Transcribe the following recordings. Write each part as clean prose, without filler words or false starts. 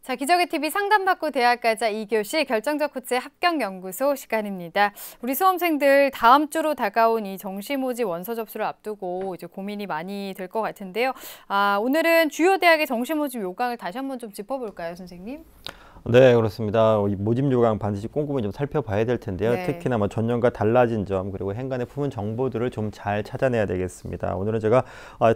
자, 기적의 TV 상담받고 대학 가자 2교시 결정적 코치의 합격연구소 시간입니다. 우리 수험생들 다음 주로 다가온 이 정시 모집 원서 접수를 앞두고 이제 고민이 많이 될 것 같은데요. 오늘은 주요 대학의 정시 모집 요강을 다시 한번 좀 짚어볼까요, 선생님? 네, 그렇습니다. 이 모집 요강 반드시 꼼꼼히 좀 살펴봐야 될 텐데요. 네. 특히나 전년과 달라진 점 그리고 행간의 품은 정보들을 좀 잘 찾아내야 되겠습니다. 오늘은 제가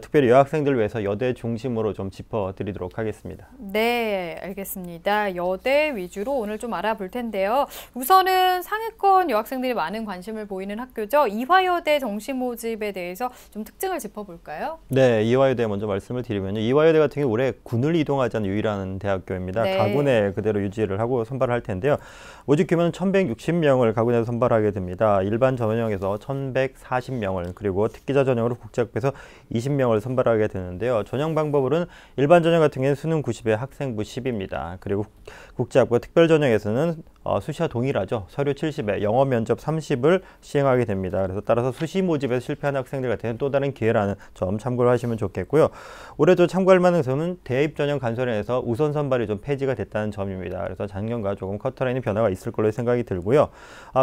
특별히 여학생들을 위해서 여대 중심으로 좀 짚어드리도록 하겠습니다. 네, 알겠습니다. 여대 위주로 오늘 좀 알아볼 텐데요. 우선은 상위권 여학생들이 많은 관심을 보이는 학교죠. 이화여대 정시 모집에 대해서 좀 특징을 짚어볼까요? 네, 이화여대 먼저 말씀을 드리면요. 이화여대 같은 경우 올해 군을 이동하지 않은 유일한 대학교입니다. 네. 가군에 그대로 유지를 하고 선발을 할 텐데요. 모집 규모는 1,160명을 가군에서 선발하게 됩니다. 일반 전형에서 1,140명을 그리고 특기자 전형으로 국제학부에서 20명을 선발하게 되는데요. 전형 방법으로는 일반 전형 같은 경우는 수능 90에 학생부 10입니다. 그리고 국제학부 특별 전형에서는 수시와 동일하죠. 서류 70에 영어 면접 30을 시행하게 됩니다. 그래서 따라서 수시 모집에서 실패한 학생들 같은 경우는 또 다른 기회라는 점 참고를 하시면 좋겠고요. 올해도 참고할 만한 점은 대입 전형 간설에서 우선 선발이 좀 폐지가 됐다는 점입니다. 그래서 작년과 조금 커트라인의 변화가 있을 걸로 생각이 들고요.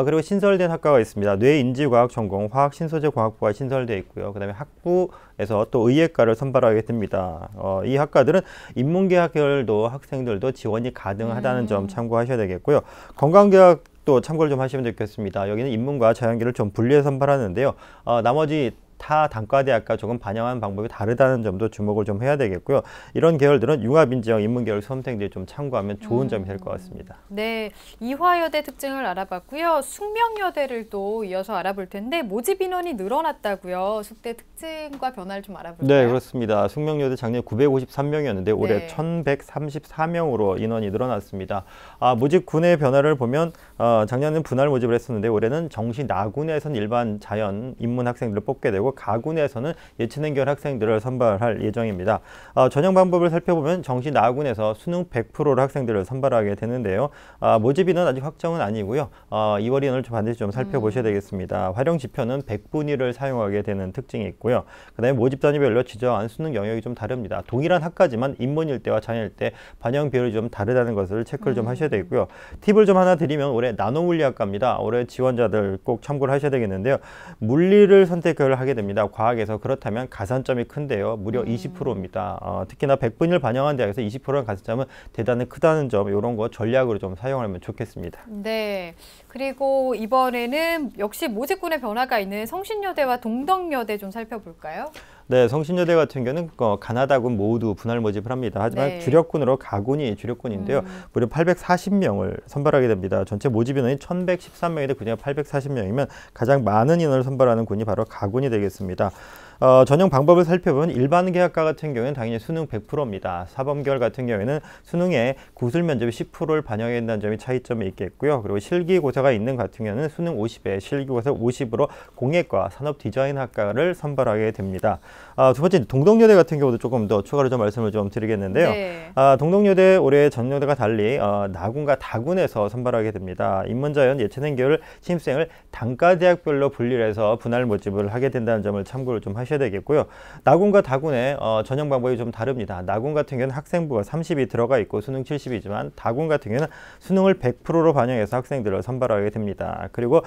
그리고 신설된 학과가 있습니다. 뇌인지과학 전공 화학신소재과학부가 신설되어 있고요. 그다음에 학부에서 또 의예과를 선발하게 됩니다. 이 학과들은 인문계열도 학생들도 지원이 가능하다는 점 참고하셔야 되겠고요. 건강계학 또 참고를 좀 하시면 좋겠습니다. 여기는 인문과 자연계를 좀 분리해서 선발하는데요. 나머지 타 단과대학과 조금 반영한 방법이 다르다는 점도 주목을 좀 해야 되겠고요. 이런 계열들은 융합인지형 인문계열 수험생들이 좀 참고하면 좋은 점이 될 것 같습니다. 네, 이화여대 특징을 알아봤고요. 숙명여대를 또 이어서 알아볼 텐데 모집 인원이 늘어났다고요. 숙대 특징과 변화를 좀 알아볼까요? 네, 그렇습니다. 숙명여대 작년 953명이었는데 올해 네. 1,134명으로 인원이 늘어났습니다. 모집군의 변화를 보면 작년에는 분할 모집을 했었는데 올해는 정시 나군에서는 일반 자연 인문 학생들을 뽑게 되고 가군에서는 예체능 계열 학생들을 선발할 예정입니다. 전형 방법을 살펴보면 정시 나군에서 수능 100%를 학생들을 선발하게 되는데요. 모집 인원 아직 확정은 아니고요. 2월 인원을 반드시 좀 살펴보셔야 되겠습니다. 활용 지표는 100분위를 사용하게 되는 특징이 있고요. 그다음에 모집 단위별로 지정한 수능 영역이 좀 다릅니다. 동일한 학과지만 인문일대와 자연일대 반영 비율이 좀 다르다는 것을 체크를 좀 하셔야 되고요. 팁을 좀 하나 드리면 올해 나노물리학과입니다. 올해 지원자들 꼭 참고를 하셔야 되겠는데요. 물리를 선택을 하게 됩니다. 과학에서. 그렇다면 가산점이 큰데요. 무려 20%입니다. 특히나 100분위를 반영한 대학에서 20%의 가산점은 대단히 크다는 점, 이런 거 전략으로 좀 사용하면 좋겠습니다. 네, 그리고 이번에는 역시 모집군의 변화가 있는 성신여대와 동덕여대 좀 살펴볼까요? 네, 성신여대 같은 경우는 가나다군 모두 분할 모집을 합니다. 하지만 네. 주력군으로 가군이 주력군인데요. 무려 840명을 선발하게 됩니다. 전체 모집 인원이 1,113명인데 그중에 840명이면 가장 많은 인원을 선발하는 군이 바로 가군이 되겠습니다. 전형 방법을 살펴보면 일반 계열과 같은 경우에는 당연히 수능 100%입니다. 사범계열 같은 경우에는 수능에 구술 면접이 10%를 반영해야 된다는 점이 차이점이 있겠고요. 그리고 실기고사가 있는 같은 경우는 수능 50에 실기고사 50으로 공예과 산업디자인학과를 선발하게 됩니다. 두 번째 동덕여대 같은 경우도 조금 더 추가로 좀 말씀을 좀 드리겠는데요. 네. 동덕여대 올해 전여대가 달리 나군과 다군에서 선발하게 됩니다. 인문자연 예체능 계열 신입생을 단과대학별로 분리를 해서 분할 모집을 하게 된다는 점을 참고를 좀 하셔야 되겠고요. 나군과 다군의 전형 방법이 좀 다릅니다. 나군 같은 경우는 학생부가 30이 들어가 있고 수능 70이지만 다군 같은 경우는 수능을 100%로 반영해서 학생들을 선발하게 됩니다. 그리고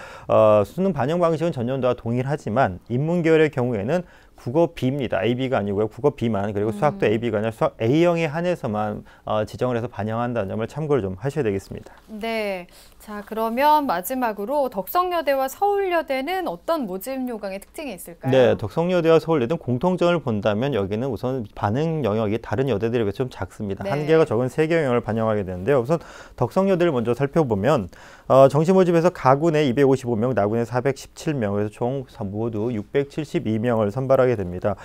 수능 반영 방식은 전년도와 동일하지만 인문계열의 경우에는 국어 B입니다. AB가 아니고요. 국어 B만, 그리고 수학도 AB가 아니라 수학 A형에 한해서만 지정을 해서 반영한다는 점을 참고를 좀 하셔야 되겠습니다. 네, 자 그러면 마지막으로 덕성여대와 서울여대는 어떤 모집 요강의 특징이 있을까요? 네, 덕성여대와 서울여대는 공통점을 본다면 여기는 우선 반응 영역이 다른 여대들에 비해서 좀 작습니다. 네. 한계가 적은 3개 영역을 반영하게 되는데요. 우선 덕성여대를 먼저 살펴보면 정시 모집에서 가군에 255명, 나군에 417명, 그래서 총 모두 672명을 선발하게 됩니다.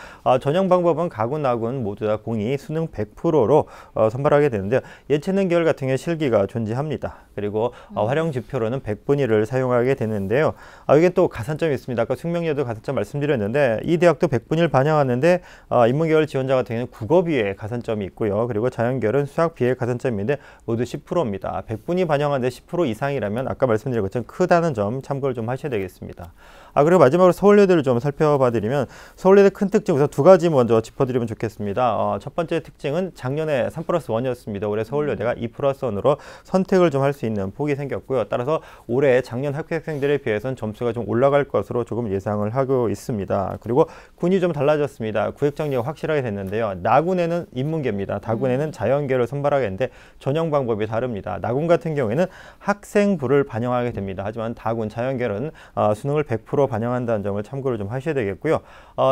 전형 방법은 가군, 나군 모두 다 공이 수능 100%로 선발하게 되는데요. 예체능 계열 같은 경우에 실기가 존재합니다. 그리고 활용 지표로는 100분위를 사용하게 되는데요. 이게 또 가산점이 있습니다. 아까 숙명여대 가산점 말씀드렸는데 이 대학도 100분위를 반영하는데 인문계열 지원자 같은 경우는 국어비에 가산점이 있고요. 그리고 자연계열은 수학비에 가산점인데 모두 10%입니다. 100분위 반영하는데 10% 이상이라면 아까 말씀드린 것처럼 크다는 점 참고를 좀 하셔야 되겠습니다. 그리고 마지막으로 서울예대를 좀 살펴봐드리면 서울예대 큰 특징 우선 두 가지 먼저 짚어드리면 좋겠습니다. 첫 번째 특징은 작년에 3+1이었습니다. 올해 서울예대가 2+1으로 선택을 좀 할 수 있는 폭이 생겼고요. 따라서 올해 작년 합격생들에 비해서는 점수가 좀 올라갈 것으로 조금 예상을 하고 있습니다. 그리고 군이 좀 달라졌습니다. 구획 정리가 확실하게 됐는데요. 나군에는 인문계입니다. 다군에는 자연계를 선발하게 되는데 전형 방법이 다릅니다. 나군 같은 경우에는 학생부를 반영하게 됩니다. 하지만 다군 자연계는 수능을 100% 반영한다는 점을 참고를 좀 하셔야 되겠고요.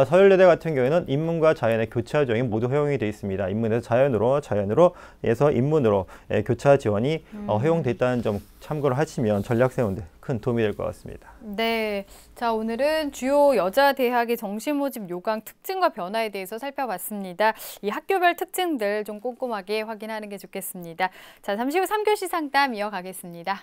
서울예대 같은 경우에는 인문과 자연의 교차 지원이 모두 허용이 되어 있습니다. 인문에서 자연으로, 자연으로에서 인문으로 교차 지원이 허용돼 있다는 점 참고를 하시면 전략 세우는데 큰 도움이 될 것 같습니다. 네, 자 오늘은 주요 여자 대학의 정시 모집 요강 특징과 변화에 대해서 살펴봤습니다. 이 학교별 특징들 좀 꼼꼼하게 확인하는 게 좋겠습니다. 자, 잠시 후 3교시 상담 이어가겠습니다.